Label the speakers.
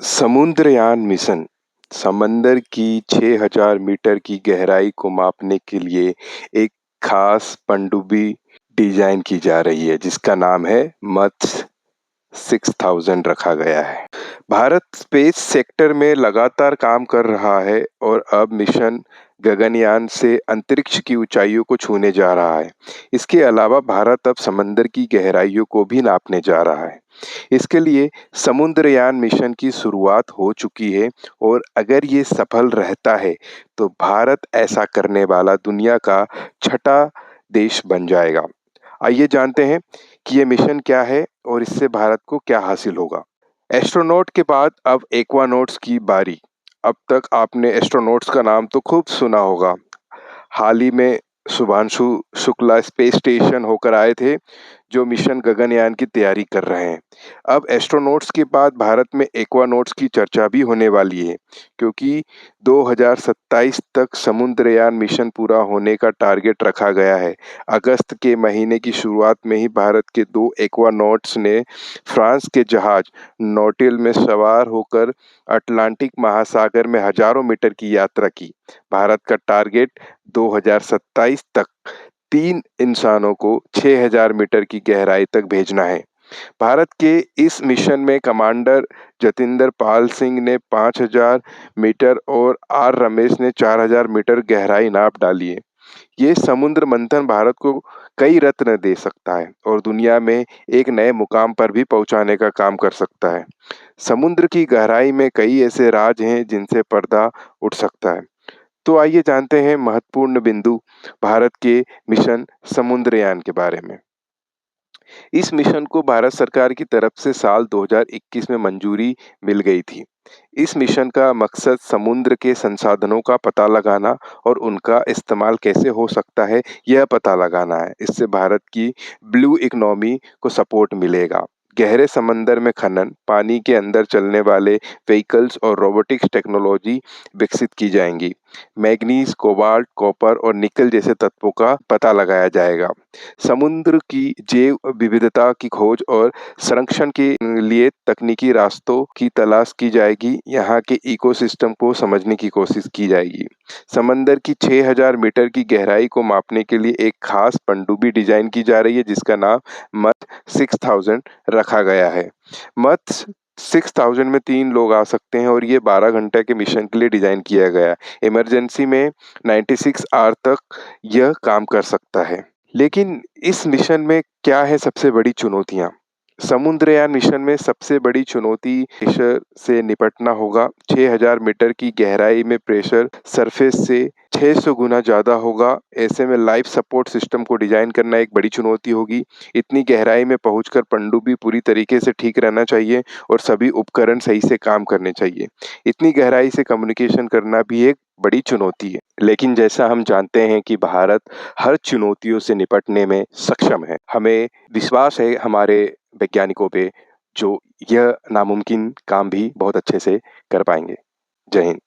Speaker 1: Samudrayaan mission समंदर की 6000 metre की गहराई को मापने के लिए एक खास पनडुब्बी डिजाइन की जा रही है जिसका नाम है मत्स्य 6000 रखा गया है। भारत स्पेस सेक्टर में लगातार काम कर रहा है और अब मिशन गगनयान से अंतरिक्ष की ऊंचाइयों को छूने जा रहा है। इसके अलावा भारत अब समंदर की गहराइयों को भी नापने जा रहा है। इसके लिए समुद्रयान मिशन की शुरुआत हो चुकी है और अगर ये सफल रहता है तो भारत ऐसा करने वाला दुनिया का छठा देश बन जाएगा। आइए जानते हैं कि ये मिशन क्या है और इससे भारत को क्या हासिल होगा। एस्ट्रोनॉट के बाद अब एक्वानॉट्स की बारी। अब तक आपने एस्ट्रोनॉट्स का नाम तो खूब सुना होगा। हाल ही में शुभांशु शुक्ला स्पेस स्टेशन होकर आए थे, जो मिशन गगनयान की तैयारी कर रहे हैं। अब एस्ट्रोनॉट्स के बाद भारत में एक्वानॉट्स की चर्चा भी होने वाली है, क्योंकि 2027 तक समुद्रयान मिशन पूरा होने का टारगेट रखा गया है। अगस्त के महीने की शुरुआत में ही भारत के 2 एक्वानॉट्स ने फ्रांस के जहाज नौटिल में सवार होकर अटलांटिक महासागर में हजारों मीटर की यात्रा की। भारत का टारगेट 2027 तक 3 इंसानों को 6000 मीटर की गहराई तक भेजना है। भारत के इस मिशन में कमांडर जतिंदर पाल सिंह ने 5000 मीटर और आर रमेश ने 4000 मीटर गहराई नाप डाली है। ये समुद्र मंथन भारत को कई रत्न दे सकता है और दुनिया में एक नए मुकाम पर भी पहुंचाने का काम कर सकता है। समुद्र की गहराई में कई ऐसे राज हैं जिनसे पर्दा उठ सकता है। तो आइए जानते हैं महत्वपूर्ण बिंदु भारत के मिशन समुद्रयान के बारे में। इस मिशन को भारत सरकार की तरफ से साल 2021 में मंजूरी मिल गई थी। इस मिशन का मकसद समुद्र के संसाधनों का पता लगाना और उनका इस्तेमाल कैसे हो सकता है, यह पता लगाना है। इससे भारत की ब्लू इकोनॉमी को सपोर्ट मिलेगा। गहरे समंदर में खनन, पानी के अंदर चलने वाले व्हीकल्स और रोबोटिक्स टेक्नोलॉजी विकसित की जाएंगी। मैग्नीज, कोबाल्ट, कॉपर और निकल जैसे तत्वों का पता लगाया जाएगा। समुद्र की जैव विविधता की खोज और संरक्षण के लिए तकनीकी रास्तों की तलाश की जाएगी। यहाँ के इकोसिस्टम को समझने की कोशिश की जाएगी। समंदर की 6000 मीटर की गहराई को मापने के लिए एक खास पनडुब्बी डिजाइन की जा रही है जिसका नाम मत्स्य 6000 रखा गया है। मत्स्य 6000 में 3 लोग आ सकते हैं और ये 12 घंटे के मिशन के लिए डिजाइन किया गया है। इमरजेंसी में 96 आवर तक यह काम कर सकता है। लेकिन इस मिशन में क्या है सबसे बड़ी चुनौतियाँ? समुद्रयान मिशन में सबसे बड़ी चुनौती प्रेशर से निपटना होगा। 6000 मीटर की गहराई में प्रेशर सरफेस से 600 गुना ज़्यादा होगा। ऐसे में लाइफ सपोर्ट सिस्टम को डिज़ाइन करना एक बड़ी चुनौती होगी। इतनी गहराई में पहुंचकर पनडुब्बी पूरी तरीके से ठीक रहना चाहिए और सभी उपकरण सही से काम करने चाहिए। इतनी गहराई से कम्युनिकेशन करना भी एक बड़ी चुनौती है। लेकिन जैसा हम जानते हैं कि भारत हर चुनौतियों से निपटने में सक्षम है। हमें विश्वास है हमारे वैज्ञानिकों पे, जो यह नामुमकिन काम भी बहुत अच्छे से कर पाएँगे। जय हिंद।